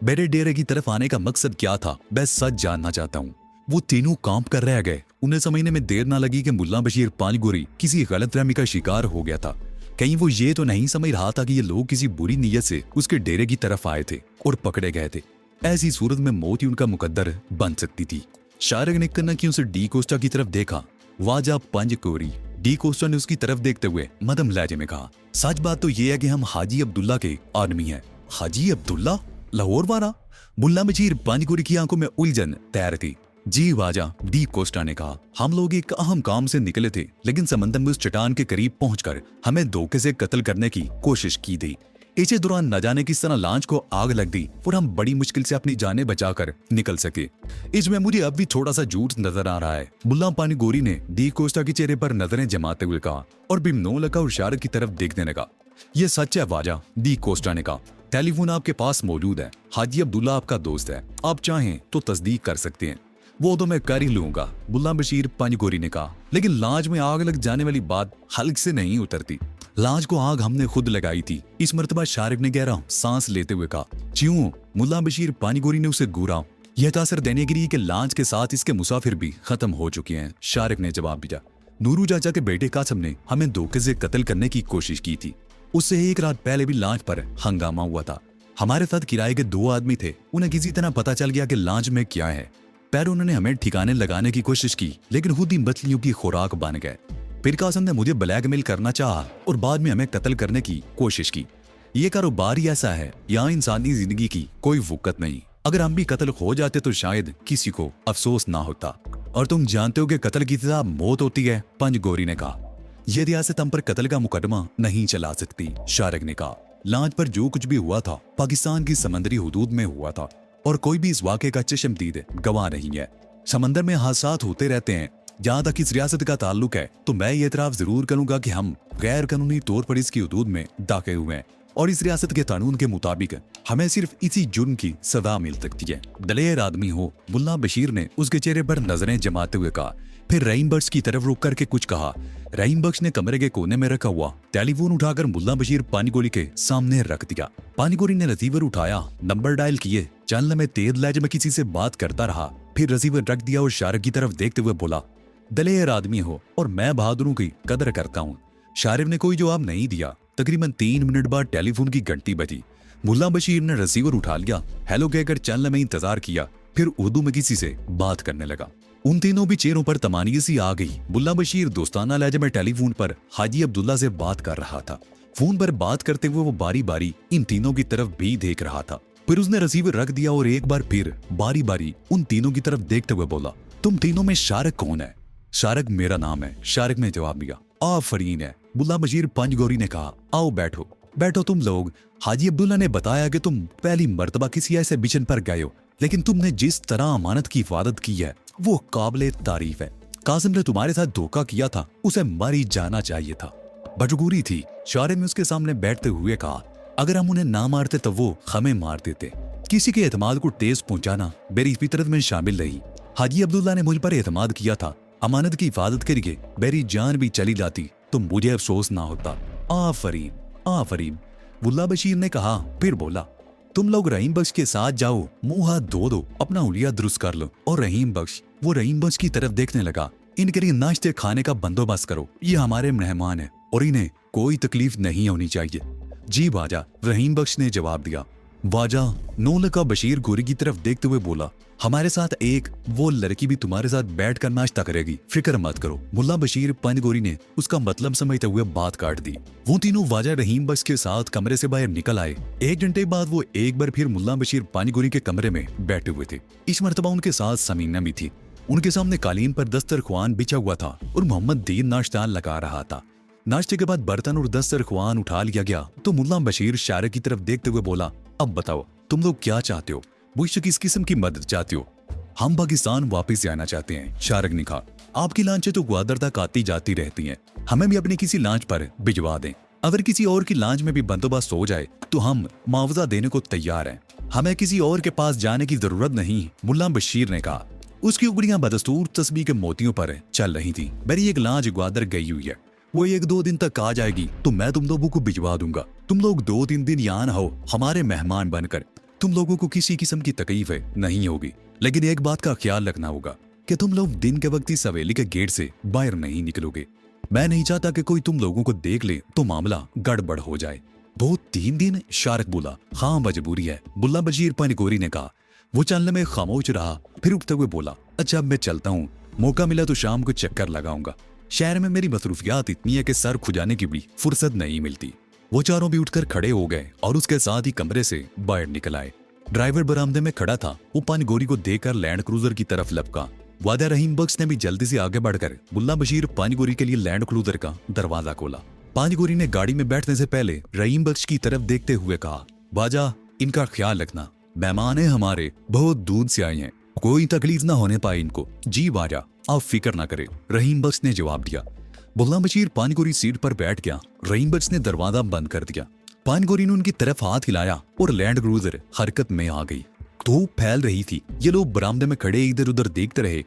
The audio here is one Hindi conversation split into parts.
मेरे डेरे की तरफ आने का मकसद क्या था, मैं सच जानना चाहता हूँ। वो तीनों कांप कर रह गए। उन्हें समझने में देर ना लगी कि मुल्ला बशीर पानीगोरी किसी गलतफहमी का शिकार हो गया था। कहीं वो ये तो नहीं समझ रहा था कि ये लोग किसी बुरी नीयत से उसके डेरे की तरफ आए थे और पकड़े गए थे। ऐसी सूरत में मौत ही उनका मुकद्दर बन सकती थी। शारक ने कन्नकियों से डी कोस्टा की तरफ देखा। वाजा पंजकोरी। डी कोस्टा ने उसकी तरफ देखते हुए मदम लहजे में कहा, सच बात तो ये है कि हम हाजी अब्दुल्ला के आदमी हैं। हाजी अब्दुल्ला? लाहौर वाला? मुल्ला बशीर पंजकोरी की आंखों में उलझन तैर थी। जी वाजा, डी कोस्टा ने कहा, हम लोग एक अहम काम से निकले थे, लेकिन समंदर में उस चट्टान के करीब पहुंचकर हमें धोखे से कत्ल करने की कोशिश की थी। इसी दौरान न जाने किस तरह लॉन्च को आग लग दी और हम बड़ी मुश्किल से अपनी जानें बचाकर निकल सके। इसमें मुझे अब भी थोड़ा सा झूठ नजर आ रहा है। मुल्ला पानीगोरी ने डी कोस्टा के चेहरे पर नजरें जमाते हुए कहा और बिमनो लगा और शारक की तरफ देखने लगा। ये सच है वाजा, डी कोस्टा ने कहा। टेलीफोन आपके पास मौजूद है। हाजी अब्दुल्ला आपका दोस्त है, आप चाहें तो तस्दीक कर सकते हैं। वो तो मैं कर ही लूंगा, मुल्ला बशीर पंजकोरी ने कहा, लेकिन लाज में आग लग जाने वाली बात हल्क से नहीं उतरती। लाज को आग हमने खुद लगाई थी। इस मर्तबा शारिक ने गहरा सांस लेते हुए कहा। क्यों? मुल्ला बशीर पानीगोरी ने उसे घूरा। यह तासर देने के लिए कि लाज के साथ इसके मुसाफिर भी खत्म हो चुके हैं। शारिक ने जवाब दिया। नूरू चाचा के बेटे कासम ने हमें धोखे से कत्ल करने की कोशिश की थी। उससे एक रात पहले भी लाज पर हंगामा हुआ था। हमारे साथ किराए के 2 आदमी थे। उन्हें किसी तरह पता चल गया कि लाज में क्या है। पहले उन्होंने हमें ठिकाने लगाने की कोशिश की, लेकिन खुद ही मछलियों की खुराक बन गए। फिर कासम ने मुझे ब्लैकमेल करना चाहा और बाद में हमें कत्ल करने की कोशिश की। ये कारोबार ही ऐसा है, यहाँ इंसानी जिंदगी की कोई वक़्त नहीं। अगर हम भी कत्ल हो जाते तो शायद किसी को अफसोस ना होता। और तुम जानते हो कि कत्ल की सजा मौत होती है, पंजगोरी ने कहा। यह रियासत हम पर कत्ल का मुकदमा नहीं चला सकती, शारक ने कहा। लांच पर जो कुछ भी हुआ था पाकिस्तान की समंदरी हुदूद में हुआ था और कोई भी इस वाक़े का चश्मदीद गवाह नहीं है। समंदर में हादसात होते रहते हैं। जहाँ तक इस रियासत का ताल्लुक है तो मैं ये एतराफ़ जरूर करूंगा कि हम गैर कानूनी तौर पर इसकी हुदूद में दाखिल हुए हैं और इस रियासत के कानून के मुताबिक हमें सिर्फ इसी जुर्म की सजा मिल सकती है। दलेर आदमी हो, मुल्ला बशीर ने उसके चेहरे पर नजरें जमाते हुए कहा। फिर रहीम बख्श की तरफ रुक करके कुछ कहा। रहीम बख्श ने कमरे के कोने में रखा हुआ टेलीफोन उठाकर मुल्ला बशीर पानीगोरी के सामने रख दिया। पानीगोरी ने रिसीवर उठाया, नंबर डायल किए, चंद लम्हे तेज लहजे में किसी से बात करता रहा। फिर रिसीवर रख दिया और शारिक की तरफ देखते हुए बोला, दलेर आदमी हो और मैं बहादुरों की कदर करता हूँ। शारिक ने कोई जवाब नहीं दिया। तकरीबन 3 मिनट बाद टेलीफोन की घंटी बजी। मुल्ला बशीर ने रिसीवर उठा लिया, हेलो कहकर चंद लम्हे इंतजार किया, फिर उर्दू में किसी से बात करने लगा। उन तीनों भी चेहरों पर तमानी सी आ गई। मुल्ला बशीर दोस्ताना लहजे में टेलीफोन पर हाजी अब्दुल्ला से बात कर रहा था। फोन पर बात करते हुए वो बारी बारी इन तीनों की तरफ भी देख रहा था। फिर उसने रिसीवर रख दिया और एक बार फिर बारी बारी उन तीनों की तरफ देखते हुए बोला, तुम तीनों में शारिक कौन है? शारिक मेरा नाम है, शारिक ने जवाब दिया। आफरीन है, मुल्ला बशीर पंजगोरी ने कहा। आओ बैठो बैठो तुम लोग। हाजी अब्दुल्ला ने बताया कि तुम पहली मर्तबा किसी ऐसे मिशन पर गए हो, लेकिन तुमने जिस तरह अमानत की हिफाजत की है वो काबिले तारीफ है। कासिम ने तुम्हारे साथ धोखा किया था, उसे मर ही जाना चाहिए था। मजबूरी थी, शारिक ने उसके सामने बैठते हुए कहा। अगर हम उन्हें ना मारते तो वो हमें मार देते। किसी के एतमाद को ठेस पहुंचाना मेरी फितरत में शामिल नहीं। हाजी अब्दुल्ला ने मुझ पर एतमाद किया था। अमानत की हिफाजत के लिए मेरी जान भी चली जाती तो मुझे अफसोस ना होता। आफरीन आफरीन, मुल्ला बशीर ने कहा। फिर बोला, तुम लोग रहीम बख्श के साथ जाओ, मुंह हाथ धो दो, अपना हुलिया दुरुस्त कर लो और रहीम बख्श की तरफ देखने लगा। इनके लिए नाश्ते खाने का बंदोबस्त करो, ये हमारे मेहमान हैं और इन्हें कोई तकलीफ नहीं होनी चाहिए। जी वाजा, रहीम बख्श ने जवाब दिया। वाजा नौलका बशीर गोरी की तरफ देखते हुए बोला, हमारे साथ एक वो लड़की भी तुम्हारे साथ बैठकर नाश्ता करेगी, फिक्र मत करो। मुल्ला बशीर पंजगोरी ने उसका मतलब समझते हुए बात काट दी। वो तीनों वाजा रहीम बख्श के साथ कमरे से बाहर निकल आए। 1 घंटे बाद वो एक बार फिर मुल्ला बशीर पंजगोरी के कमरे में बैठे हुए थे। इस मर्तबा उनके साथ समीना भी थी। उनके सामने कालीन पर दस्तरख्वान बिछा हुआ था और मोहम्मद दीन नाश्ता लगा रहा था। नाश्ते के बाद बर्तन और दस्तरख्वान उठा लिया गया तो मुल्ला बशीर शारिक की तरफ देखते हुए बोला, अब बताओ तुम लोग क्या चाहते हो? मुझसे किस किस्म की मदद चाहते हो? हम पाकिस्तान वापस जाना चाहते हैं, शारिक ने कहा। आपकी लांचें तो ग्वादर तक आती जाती रहती हैं, हमें भी अपनी किसी लांच पर भिजवा दें। अगर किसी और की लांच में भी बंदोबस्त हो जाए तो हम मुआवजा देने को तैयार हैं। हमें किसी और के पास जाने की जरूरत नहीं, मुल्ला बशीर ने कहा। उसकी उंगलियां बदस्तूर तस्बीह के मोतियों पर चल रही थी। मेरी एक लांच ग्वादर गई हुई है, वो 1-2 दिन तक आ जाएगी तो मैं तुम लोगों को भिजवा दूंगा। तुम लोग 2-3 दिन यहाँ हो हमारे मेहमान बनकर। तुम लोगों को किसी किस्म की तकलीफ नहीं होगी, लेकिन एक बात का ख्याल रखना होगा कि तुम लोग दिन के वक्त इस हवेली के गेट से बाहर नहीं निकलोगे। मैं नहीं चाहता कि कोई तुम लोगों को देख ले तो मामला गड़बड़ हो जाए। वो 3 दिन? शारक बोला। हाँ मजबूरी है, मुल्ला बशीर पनगोरी ने कहा। वो चलने में खामोश रहा, फिर उठते हुए बोला, अच्छा अब मैं चलता हूँ, मौका मिला तो शाम को चक्कर लगाऊंगा। शहर में मेरी मसरूफियात इतनी है कि सर खुजाने की भी फुर्सत नहीं मिलती। वो चारों भी उठकर खड़े हो गए और उसके साथ ही कमरे से बाहर निकल आए। ड्राइवर बरामदे में खड़ा था। वो पनगोरी को देखकर लैंड क्रूजर की तरफ लपका। वादा रहीम बख्श ने भी जल्दी से आगे बढ़कर मुल्ला बशीर पनगोरी के लिए लैंड क्रूजर का दरवाजा खोला। पनगोरी ने गाड़ी में बैठने से पहले रहीम बख्श की तरफ देखते हुए कहा, बाजा इनका ख्याल रखना, मेहमान है हमारे, बहुत दूर से आए हैं, कोई तकलीफ ना होने पाए इनको। जी बाजा, आप फिक्र ना करें, रहीम बख्श ने जवाब दिया। मुल्ला बशीर पनगोरी सीट पर बैठ गया। रहीम बख्श ने दरवाजा बंद कर दिया। पनगोरी ने उनकी तरफ हाथ हिलाया और लैंड क्रूजर हरकत में आ गई। धूप फैल रही थी। ये लोग बरामदे में खड़े इधर उधर देखते रहे।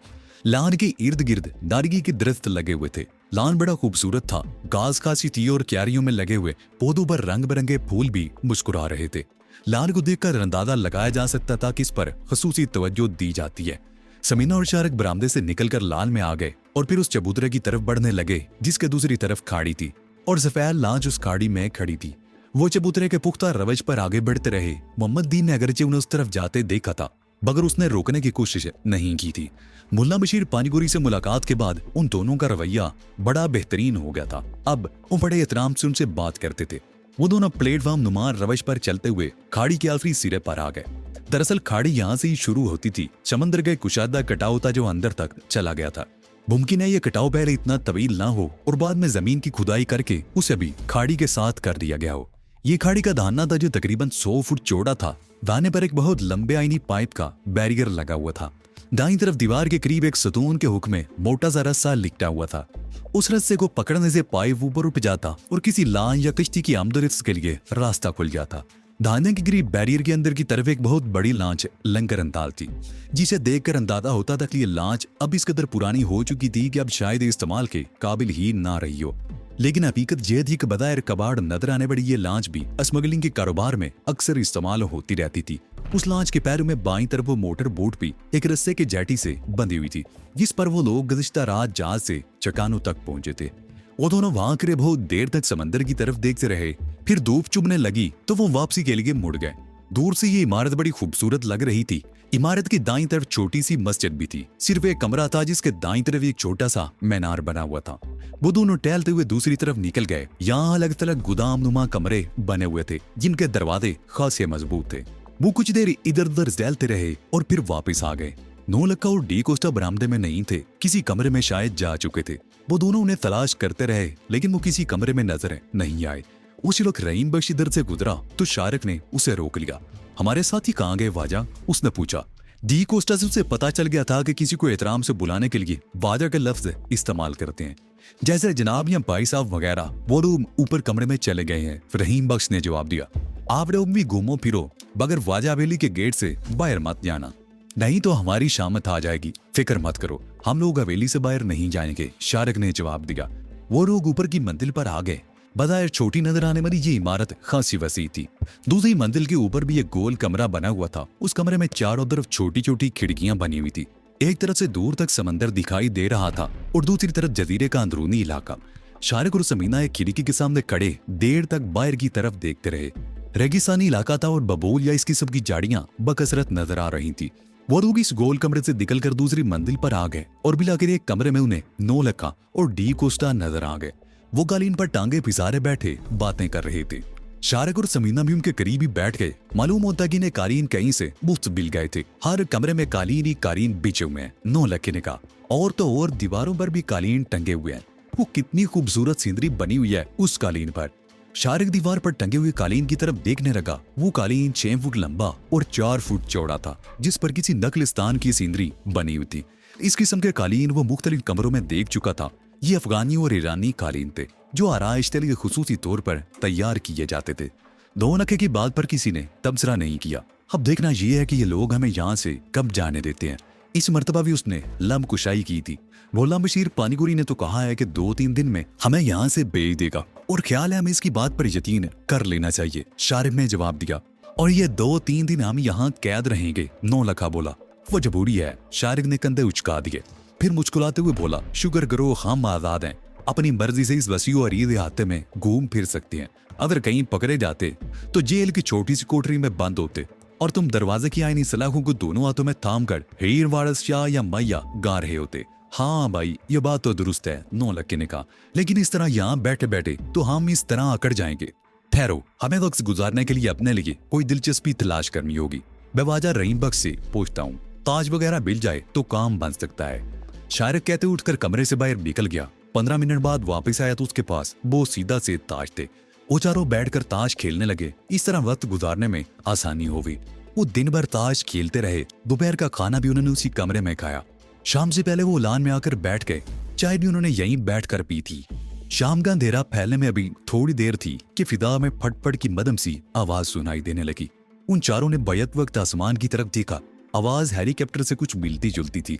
लान के इर्द गिर्द नारगी के दरख्त लगे हुए थे। लान बड़ा खूबसूरत था। घास खासी थी और क्यारियों में लगे हुए पौधों पर रंग बिरंगे फूल भी मुस्कुरा रहे थे। लान को देखकर अंदाजा लगाया जा सकता था कि इस पर खसूसी तवज्जो दी जाती है। समीना और शारक बरामदे से निकलकर लान में आ गए और फिर उस चबूतरे की तरफ बढ़ने लगे जिसके दूसरी तरफ खाड़ी थी और सफेद लांच उस खाड़ी में खड़ी थी। वो चबूतरे के पुख्ता रवज पर आगे बढ़ते रहे। मोहम्मद दीन ने अगरचे उन्हें उस तरफ जाते देखा था, मगर उसने रोकने की कोशिश नहीं की थी। मुल्ला बशीर पनगोरी से मुलाकात के बाद उन दोनों का रवैया बड़ा बेहतरीन हो गया था। अब वो बड़े एहतराम से उनसे बात करते थे। वो दोनों प्लेटफॉर्म नुमा रवज पर चलते हुए खाड़ी के आखिरी सिरे पर आ गए। दरअसल खाड़ी यहाँ से ही शुरू होती थी। समंदर का कुशादा कटाव था जो अंदर तक चला गया था। मुमकिन है ये कटाव पहले इतना तवील ना हो और बाद में जमीन की खुदाई करके उसे भी खाड़ी के साथ कर दिया गया हो। ये खाड़ी का दाना था जो तकरीबन 100 फुट चौड़ा था। दाने पर एक बहुत लंबे आईनी पाइप का बैरियर लगा हुआ था। दाईं तरफ दीवार के करीब एक सतून के हुक में मोटा सा रस्सा लिपटा हुआ था। उस रस्से को पकड़ने से पाइप ऊपर उठ जाता और किसी लान या कश्ती की आमदरफ्त के लिए रास्ता खुल जाता। दाने के करीब बैरियर के अंदर की तरफ एक बहुत बड़ी लांच लंगर अंदाज थी, जिसे देखकर अंदाजा होता था कि ये लांच अब इस कदर पुरानी हो चुकी थी कि अब शायद इस्तेमाल के काबिल ही ना रही हो। लेकिन हकीकत ये थी कि बग़ैर कबाड़ नजर आने वाली ये लांच भी स्मगलिंग के कारोबार में अक्सर इस्तेमाल होती रहती थी। उस लांच के पैरों में बाईं तरफ वो मोटर बोट भी एक रस्से के जेटी से बंधी हुई थी, जिस पर वो लोग गुज़िश्ता रात जहाज से चकानों तक पहुंचे थे। वो दोनों वहां करे बहुत देर तक समंदर की तरफ देखते रहे। फिर धूप चुभने लगी तो वो वापसी के लिए मुड़ गए। दूर से ये इमारत बड़ी खूबसूरत लग रही थी। इमारत की दाईं तरफ छोटी सी मस्जिद भी थी। सिर्फ एक कमरा था जिसके दाईं तरफ एक छोटा सा मीनार बना हुआ था। वो दोनों टहलते हुए दूसरी तरफ निकल गए। यहाँ अलग थलग गुदाम नुमा कमरे बने हुए थे जिनके दरवाजे खासे मजबूत थे। वो कुछ देर इधर उधर टहलते रहे और फिर वापस आ गए। नौलखा और डी कोस्टा बरामदे में नहीं थे, किसी कमरे में शायद जा चुके थे। वो दोनों उन्हें तलाश करते रहे लेकिन वो किसी कमरे में नजर नहीं आए। उसी वक्त रहीम बख्श इधर से गुजरा तो शारक ने उसे रोक लिया। हमारे साथी कहाँ गए वाजा? उसने पूछा। डी कोस्टा से उसे पता चल गया था कि किसी को एहतराम से बुलाने के लिए वाजा के लफ्ज इस्तेमाल करते हैं, जैसे जनाब या भाई साहब वगैरह। वो लोग ऊपर कमरे में चले गए हैं। रहीम बख्श ने जवाब दिया, आप लोग भी घूमो फिरो, मगर वाजा हवेली के गेट से बाहर मत जाना, नहीं तो हमारी शामत आ जाएगी। फिक्र मत करो, हम लोग हवेली से बाहर नहीं जाएंगे, शारक ने जवाब दिया। वो लोग ऊपर की मंजिल पर आ गए। बज़ाहिर छोटी नजर आने वाली ये इमारत खासी वसी थी। दूसरी मंजिल के ऊपर भी एक गोल कमरा बना हुआ था। उस कमरे में चारों तरफ छोटी छोटी खिड़कियां बनी हुई थी। एक तरफ से दूर तक समंदर दिखाई दे रहा था और दूसरी तरफ जजीरे का अंदरूनी इलाका। शारक और समीना एक खिड़की के सामने खड़े देर तक बाहर की तरफ देखते रहे। रेगिस्तानी इलाका था और बबूल या इस किस्म की झाड़ियां बकसरत नजर आ रही थी। वो लोग इस गोल कमरे से निकलकर दूसरी मंजिल पर आ गए और बिलाकर एक कमरे में उन्हें नौलखा और डी कोस्टा नजर आ गए। वो कालीन पर टांगे फिसारे बैठे बातें कर रहे थे। शारक और समीना भी उनके करीब ही बैठ गए। मालूम होता कि इन्हें कालीन कहीं से मुफ्त मिल गए थे। हर कमरे में कालीन ही कालीन बिछे हुए हैं, नौलखे ने कहा। और तो और दीवारों पर भी कालीन टंगे हुए हैं। वो कितनी खूबसूरत सीनरी बनी हुई है उस कालीन पर। शारक दीवार पर टंगे हुए कालीन की तरफ देखने लगा। वो कालीन 6 फुट लंबा और 4 फुट चौड़ा था, जिस पर किसी नकलिस्तान की सीनरी बनी हुई थी। इस किस्म के कालीन वो मुख्तलिफ कमरों में देख चुका था। ये अफगानी और ईरानी कालीन थे जो आराइश के लिए खुसूसी तौर पर तैयार किए जाते थे। दो नखे की बात पर किसी ने तबसरा नहीं किया। अब देखना यह है कि ये लोग हमें यहाँ से कब जाने देते हैं। इस मर्तबा भी उसने लम कुशाई की थी। मुल्ला बशीर पनगोरी ने तो कहा है कि 2-3 दिन में हमें यहाँ से भेज देगा और ख्याल है हमें इसकी बात पर यकीन कर लेना चाहिए, शारिफ ने जवाब दिया। और ये 2-3 दिन हम यहाँ कैद रहेंगे, नौलखा बोला। वो जबूरी है, शारिक ने कंधे उचका दिए। फिर मुस्कुराते हुए बोला, शुक्र करो हम आजाद हैं, अपनी मर्जी से इस वसी और ईद हाथे में घूम फिर सकते हैं। अगर कहीं पकड़े जाते तो जेल की छोटी सी कोठरी में बंद होते और तुम दरवाजे की आईनी सलाखों को दोनों हाथों में थाम कर हीर वारस शाह या मैया गा रहे होते। हाँ भाई, ये बात तो दुरुस्त है, नौलखे ने कहा, लेकिन इस तरह यहाँ बैठे बैठे तो हम इस तरह अकड़ जाएंगे। ठहरो, हमें वक्त गुजारने के लिए अपने लिए कोई दिलचस्पी तलाश करनी होगी। मैं वाजा रहीम बख्श से पूछता हूँ, ताज वगैरह मिल जाए तो काम बन सकता है। शारिक कहते उठकर कमरे से बाहर निकल गया। 15 मिनट बाद वापस आया तो उसके पास वो सीधा से ताज थे। वो चारों बैठकर ताश खेलने लगे। इस तरह वक्त गुजारने में आसानी हो गई। वो दिन भर ताश खेलते रहे। दोपहर का खाना भी उन्होंने उसी कमरे में खाया। शाम से पहले वो लान में आकर बैठ गए। चाय भी उन्होंने यहीं बैठकर पी थी। शाम का अंधेरा फैलने में अभी थोड़ी देर थी कि फिदा में फटफट की मदम सी आवाज सुनाई देने लगी। उन चारों ने बैक वक्त आसमान की तरफ देखा। आवाज हेलीकॉप्टर से कुछ मिलती जुलती थी।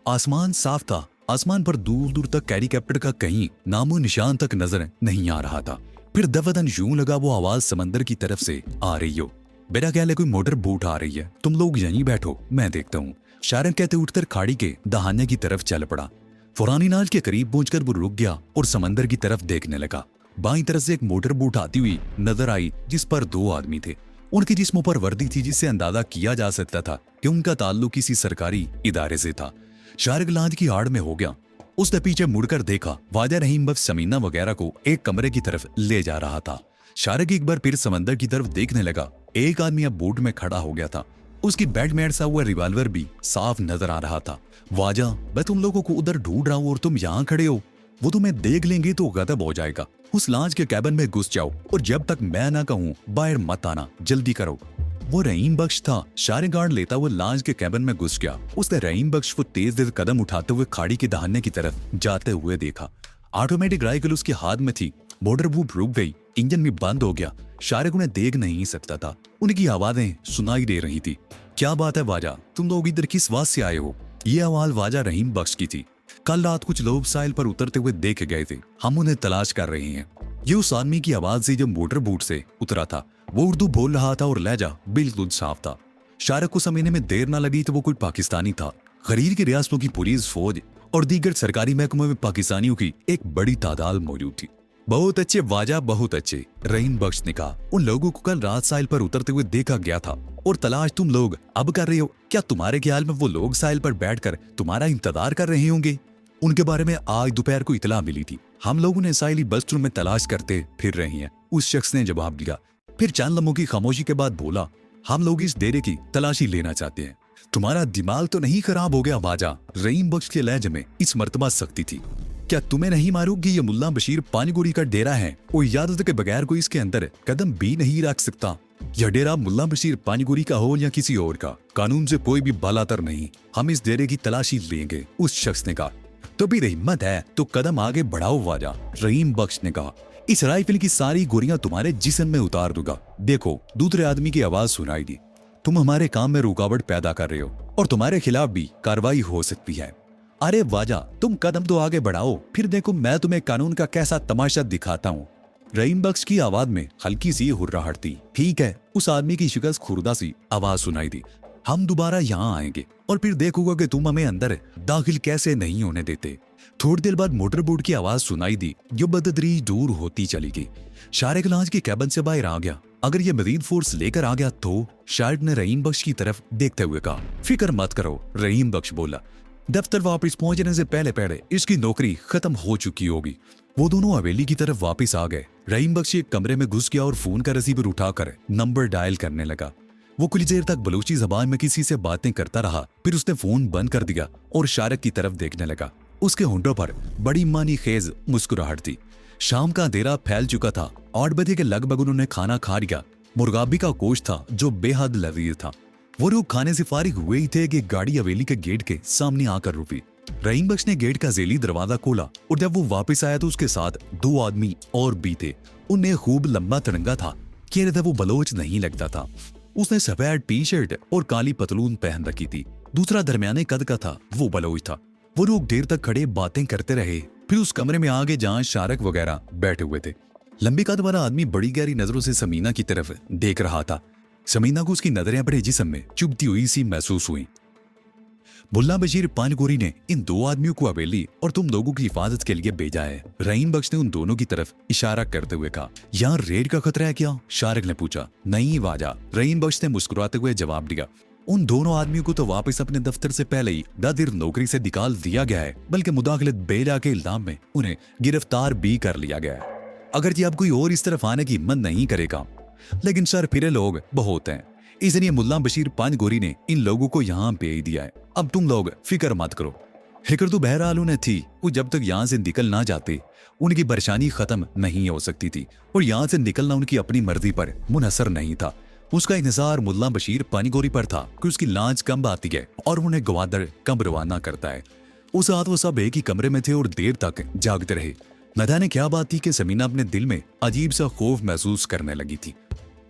आसमान साफ था। आसमान पर दूर दूर तक हेलीकॉप्टर का कहीं नामो निशान तक नजर नहीं आ रहा था। फिर दफदन यूं लगा वो आवाज समंदर की तरफ से आ रही हो। मेरा ख्याल है कोई मोटर बोट आ रही है, तुम लोग यहीं बैठो, मैं देखता हूँ। शारिक कहते उठकर खाड़ी के दहाने की तरफ चल पड़ा। फुरानी नाल के करीब पहुंचकर वो रुक गया और समंदर की तरफ देखने लगा। बाईं तरफ से एक मोटर बोट आती हुई नजर आई जिस पर 2 आदमी थे। उनके जिस्मों पर वर्दी थी जिससे अंदाजा किया जा सकता था कि उनका ताल्लुक किसी सरकारी इदारे से था। शारिक लाद की आड़ में हो गया। उसने पीछे मुड़कर देखा। वाजा रहीम बस समीना वगैरह को एक कमरे की तरफ ले जा रहा था। शारिक एक बार फिर समंदर की तरफ देखने लगा। एक आदमी अब बोट में खड़ा हो गया था। उसकी बेड में अड़सा हुआ रिवॉल्वर भी साफ नजर आ रहा था। वाजा, मैं तुम लोगों को उधर ढूंढ रहा हूँ और तुम यहाँ खड़े हो। वो तुम्हें देख लेंगे तो गजब हो जाएगा। उस लांच के कैबिन में घुस जाओ और जब तक मैं ना कहूँ बाहर मत आना, जल्दी करो। वो रहीम बख्श था। शारिक गार्ड लेता हुआ लांच के कैबिन में घुस गया। उसने रहीम बख्श को तेज तेज कदम उठाते हुए खाड़ी के दहाने की तरफ जाते हुए देखा। ऑटोमेटिक राइफल उसके हाथ में थी। मोटर बूट रुक गई, इंजन भी बंद हो गया। शारिक उन्हें देख नहीं सकता था। उनकी आवाजें सुनाई दे रही थी। क्या बात है वाजा, तुम लोग इधर किस बात से आए हो? ये आवाज वाजा रहीम बख्श की थी। कल रात कुछ लोग साहिल पर उतरते हुए देखे गए थे, हम उन्हें तलाश कर रहे हैं। ये उस आदमी की आवाज से जो मोटर बूट से उतरा था। वो उर्दू बोल रहा था और लहजा बिल्कुल साफ था। शारिक को समझने में देर न लगी तो वो कोई पाकिस्तानी था। खरीर की रियासतों की पुलिस, फौज और दीगर सरकारी महकमों में पाकिस्तानियों की एक बड़ी तादाद मौजूद थी। बहुत अच्छे वाजा, बहुत अच्छे, रहीम बख्श ने कहा। उन लोगों को कल रात साहिल पर उतरते हुए देखा गया था और तलाश तुम लोग अब कर रहे हो। क्या तुम्हारे ख्याल में वो लोग साहिल पर बैठकर तुम्हारा इंतजार कर रहे होंगे? उनके बारे में आज दोपहर को इतला मिली थी। हम लोग उन्हें साहिली बस्टरूम में तलाश करते फिर रहे हैं, उस शख्स ने जवाब दिया। फिर चंद लम्हों की खामोशी के बाद बोला, हम लोग इस डेरे की तलाशी लेना चाहते हैं। तुम्हारा दिमाग तो नहीं खराब हो गया वाजा? रहीम बख्श के लहजे में इस मर्तबा सख्ती थी। क्या तुम्हें नहीं मालूम कि ये मुल्ला बशीर पानीगुड़ी का डेरा है और इजाजत के बगैर कोई इसके अंदर कदम भी नहीं रख सकता? यह डेरा मुल्ला बशीर पानीगुड़ी का हो या किसी और का, कानून से कोई भी बालातर नहीं। हम इस डेरे की तलाशी लेंगे, उस शख्स ने कहा। तो भी हिम्मत है तो कदम आगे बढ़ाओ वाजा, रहीम बख्श ने कहा। इस राइफल की सारी गोलियां तुम्हारे जिस्म में उतार दूंगा। देखो, दूसरे आदमी की आवाज सुनाई दी। तुम हमारे काम में रुकावट पैदा कर रहे हो और तुम्हारे खिलाफ भी कार्रवाई हो सकती है। अरे वाजा, तुम कदम तो आगे बढ़ाओ, फिर देखो मैं तुम्हें कानून का कैसा तमाशा दिखाता हूँ। रहीम बख्श की आवाज में हल्की सी हुर्राहट थी। ठीक है, उस आदमी की शिकस्त खुर्दा सी आवाज सुनाई दी। हम दोबारा यहाँ आएंगे और फिर देखोगे कि तुम हमें अंदर दाखिल कैसे नहीं होने देते। थोड़ी देर बाद मोटर बोट की आवाज सुनाई दी जो बदतदरीज दूर होती चली गई। शारिक लांच के कैबिन से बाहर आ गया। अगर ये मजीद फोर्स लेकर आ गया तो? शारिक ने रहीम बख्श की तरफ देखते हुए कहा। फिक्र मत करो, रहीम बख्श बोला। दफ्तर वापस पहुंचने से पहले पहले इसकी नौकरी खत्म हो चुकी होगी। वो दोनों हवेली की तरफ वापस आ गए। रहीम बख्श एक कमरे में घुस गया और फोन का रिसीवर उठाकर नंबर डायल करने लगा। वो कुछ देर तक बलूची जबान में किसी से बातें करता रहा, फिर उसने फोन बंद कर दिया और शारिक की तरफ देखने लगा। उसके होंठों पर बड़ी मानी खेज मुस्कुराहट थी। शाम का अंधेरा फैल चुका था। 8 बजे के लगभग उन्होंने खाना खा लिया। मुर्गाबी का गोश्त था जो बेहद लजीज था। वो लोग खाने से फारिग हुए ही थे कि गाड़ी हवेली के गेट के सामने आकर रुकी। रहीम बख्श ने गेट का जेली दरवाजा खोला और जब वो वापस आया तो उसके साथ 2 आदमी और भी थे। उनमें खूब लंबा तिरंगा था। चेहरे से वो बलोच नहीं लगता था। उसने सफेद टी शर्ट और काली पतलून पहन रखी थी। दूसरा दरमियाने कद का था, वो बलोच था। वो लोग देर तक खड़े बातें करते रहे, फिर उस कमरे में आगे जहां शारिक वगैरह बैठे हुए थे। लंबी कद वाला आदमी बड़ी गहरी नजरों से समीना की तरफ देख रहा था। समीना को उसकी नजरें अपने जिस्म में चुभती हुई सी महसूस हुई। मुल्ला बशीर पानगोरी ने इन दो आदमियों को हवेली और तुम लोगों की हिफाजत के लिए भेजा है। रहीम बख्श ने उन दोनों की तरफ इशारा करते हुए कहा। यहाँ रेड का खतरा है क्या? शारिक ने पूछा। नहीं वाजा, रहीम बख्श ने मुस्कुराते हुए जवाब दिया। उन दोनों आदमियों को तो वापस अपने दफ्तर से पहले ही दादिर नौकरी से निकाल दिया गया है, बल्कि मुदाखलत बेजा के इल्जाम में उन्हें गिरफ्तार भी कर लिया गया है। अगरचे अब कोई और इस तरफ आने की हिम्मत नहीं करेगा, लेकिन सर फिरे लोग बहुत हैं, इसलिए मुल्ला बशीर पानगोरी ने इन लोगों को यहाँ भेज दिया है। अब तुम लोग फिक्र मत करो। फिक्र तो बहरहाल उन्हें थी, वो जब तक यहाँ से निकल ना जाते उनकी परेशानी खत्म नहीं हो सकती थी, और यहाँ से निकलना उनकी अपनी मर्जी पर मुनहसर नहीं था। उसका इंतजार मुल्ला बशीर पानीगोरी पर था कि उसकी लांच कब आती है और उन्हें गवादर कब रवाना करता है। उस रात वो सब एक ही कमरे में थे और देर तक जागते रहे। न जाने क्या बात थी कि समीना अपने दिल में अजीब सा खौफ महसूस करने लगी थी।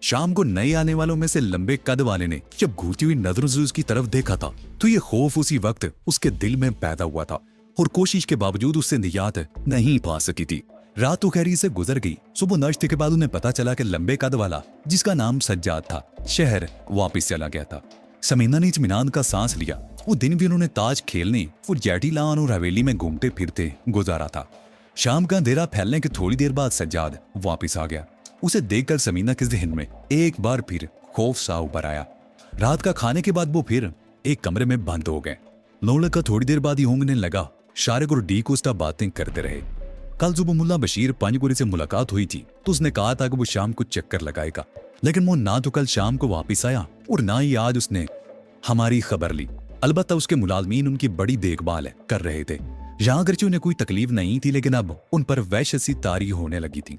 शाम को नए आने वालों में से लंबे कद वाले ने जब घूरती हुई नजरों से उसकी तरफ देखा था तो ये खौफ उसी वक्त उसके दिल में पैदा हुआ था, और कोशिश के बावजूद उससे निजात नहीं पा सकी थी। रात तो खैरी से गुजर गई। सुबह नाश्ते के बाद उन्हें पता चला कि लंबे कद वाला, जिसका नाम सज्जाद था, शहर वापस चला गया था। समीना ने इत्मीनान का सांस लिया। वो दिन भी उन्होंने ताज खेलने और जेटी लान और हवेली में घूमते फिरते गुजारा था। शाम का अंधेरा फैलने के थोड़ी देर बाद सज्जाद वापस आ गया। उसे देखकर समीना के ज़हन में एक बार फिर खौफ सा उभर आया। रात का खाने के बाद वो फिर एक कमरे में बंद हो गए। नौलक का थोड़ी देर बाद ही होंगने लगा। शारिक और डी कोस्टा बातें करते रहे। कल सुबह मुल्ला बशीर पानीगोरी से मुलाकात हुई थी तो उसने कहा था कि वो शाम को चक्कर लगाएगा, लेकिन वो ना तो कल शाम को वापस आया और ना ही आज उसने हमारी खबर ली। अलबत्ता उसके मुलाजमीन उनकी बड़ी देखभाल कर रहे थे। यहाँ अगरचे उन्हें कोई तकलीफ नहीं थी, लेकिन अब उन पर वहशत सी तारी होने लगी थी।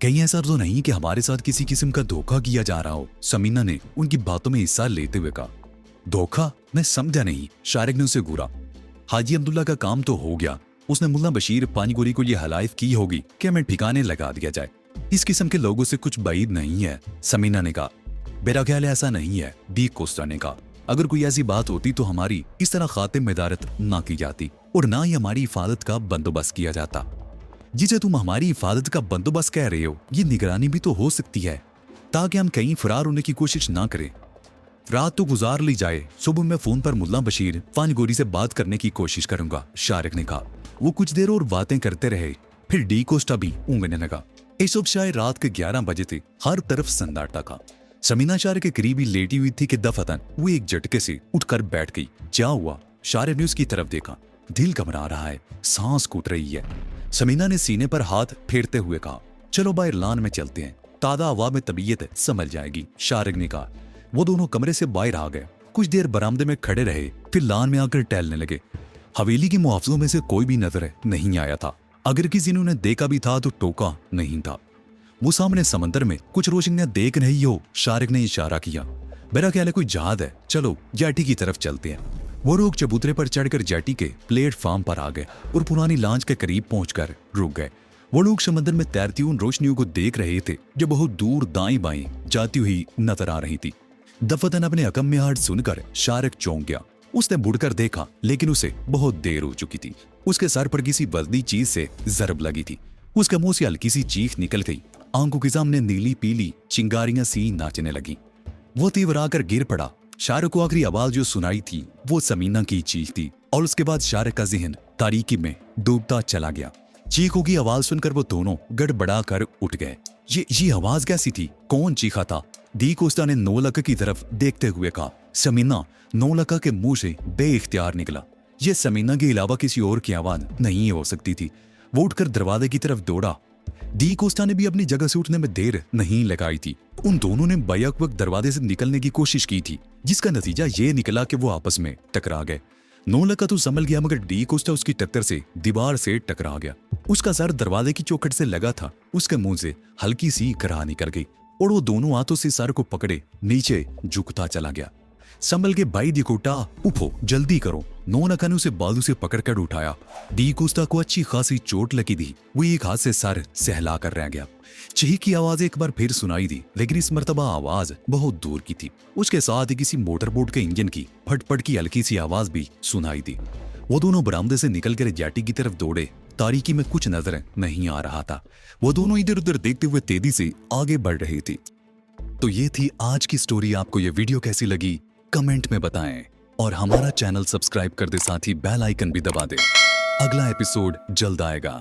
कहीं ऐसा तो नहीं कि हमारे साथ किसी किस्म का धोखा किया जा रहा हो? समीना ने उनकी बातों में हिस्सा लेते हुए कहा। धोखा? मैं समझा नहीं। शारिक ने उसे घूरा। हाजी अब्दुल्ला का काम तो हो गया। उसने मुल्ला बशीर पानीगोरी को यह हलाइफ की होगी कि हमें ठिकाने लगा दिया जाए। इस किस्म के लोगों से कुछ बाइद नहीं है, समीना ने कहा। मेरा ख्याल ऐसा नहीं है, डी कोस्टा ने कहा। अगर कोई ऐसी बात होती तो हमारी इस तरह खाते मेदारत ना की जाती और ना ही हमारी हिफाजत का बंदोबस्त किया जाता। जिसे तुम हमारी हिफाजत का बंदोबस्त कह रहे हो, ये निगरानी भी तो हो सकती है ताकि हम कहीं फरार होने की कोशिश ना करें। रात तो गुजार ली जाए, सुबह मैं फोन पर मुल्ला बशीर पानीगोरी से बात करने की कोशिश करूंगा, शारिक ने कहा। वो कुछ देर और बातें करते रहे, फिर डी कोस्टा भी ऊँगने लगा। इस वक्त शायद रात के 11 बजे थे। हर तरफ सन्नाटा था। समीना शारिक के करीब ही लेटी हुई थी कि दफतन वो एक झटके से उठकर बैठ गई। क्या हुआ? शारिक ने उसकी तरफ देखा। दिल घबरा रहा है, सांस कूट रही है। समीना ने सीने पर हाथ फेरते हुए कहा, चलो बाहर लान में चलते हैं, ताज़ा हवा में तबीयत संभल जाएगी, शारिक ने कहा। वो दोनों कमरे से बाहर आ गए। कुछ देर बरामदे में खड़े रहे, फिर लान में आकर टहलने लगे। हवेली के मुहाफिजों में से कोई भी नजर नहीं आया था। अगर किसी ने उन्हें देखा भी था तो टोका नहीं था। वो सामने समंदर में कुछ रोशनियां देख रही हो, शारिक ने इशारा किया। मेरा ख्याल है कोई जहाज है, चलो जेटी की तरफ चलते हैं। वो लोग चबूतरे पर चढ़कर जेटी के प्लेटफॉर्म पर आ गए और पुरानी लॉन्च के करीब पहुंचकर रुक गए। वो लोग समंदर में तैरती उन रोशनियों को देख रहे थे जो बहुत दूर दाएं बाएं जाती हुई नजर आ रही थी। दफतन अपने अकम में हाथ सुनकर शारिक चौंक गया। उसने मुड़कर देखा, लेकिन उसे बहुत देर हो चुकी थी। उसके सर पर किसी वजनी चीज से जरब लगी थी। उसके मुंह से हल्की सी चीख निकल गई। आंखों के सामने नीली पीली चिंगारियां सी नाचने लगी। वो तीव्र आकर गिर पड़ा। शारिक को आखिरी आवाज जो सुनाई थी वो समीना की चीख थी, और उसके बाद शारिक का जहन तारीकी में डूबता चला गया। चीखों की आवाज सुनकर वो दोनों गड़बड़ा कर उठ गए। ये आवाज कैसी थी? कौन चीखा था? डी कोस्टा ने नौलखा की तरफ देखते हुए कहा। समीना, नौलखा के मुंह से बेइख्तियार निकला। ये समीना के अलावा किसी और की आवाज नहीं हो सकती थी। वो उठकर दरवाजे की तरफ दौड़ा। डी कोस्टा ने भी अपनी जगह से उठने में देर नहीं लगाई थी। उन दोनों ने बैक वक्त दरवाजे से निकलने की कोशिश की थी, जिसका नतीजा ये निकला कि वो आपस में टकरा गए। नौलखा तो संभल गया, मगर डी कोस्टा उसकी टक्कर से दीवार से टकरा गया। उसका सर दरवाजे की चौखट से लगा था। उसके मुंह से हल्की सी कराह निकल गई और वो दोनों हाथों से सर को पकड़े नीचे झुकता चला गया। संभल के भाई दिकोटा, उठो, जल्दी करो। नौलखा ने उसे बाजू से पकड़कर उठाया। डी कोस्टा को अच्छी खासी चोट लगी थी। वो एक हाथ से सर सहला कर रह गया। चीख की आवाज एक बार फिर सुनाई दी, लेकिन इस मर्तबा आवाज बहुत दूर की थी। उसके साथ ही किसी मोटरबोट के इंजन की फटफट की हल्की सी आवाज भी सुनाई दी। वो दोनों बरामदे से निकलकर जेटी की तरफ दौड़े। तारीकी में कुछ नजर नहीं आ रहा था। वो दोनों इधर उधर देखते हुए तेजी से आगे बढ़ रहे थे। तो ये थी आज की स्टोरी। आपको ये वीडियो कैसी लगी कमेंट में बताएं और हमारा चैनल सब्सक्राइब कर दे, साथ ही बेल आइकन भी दबा दे। अगला एपिसोड जल्द आएगा।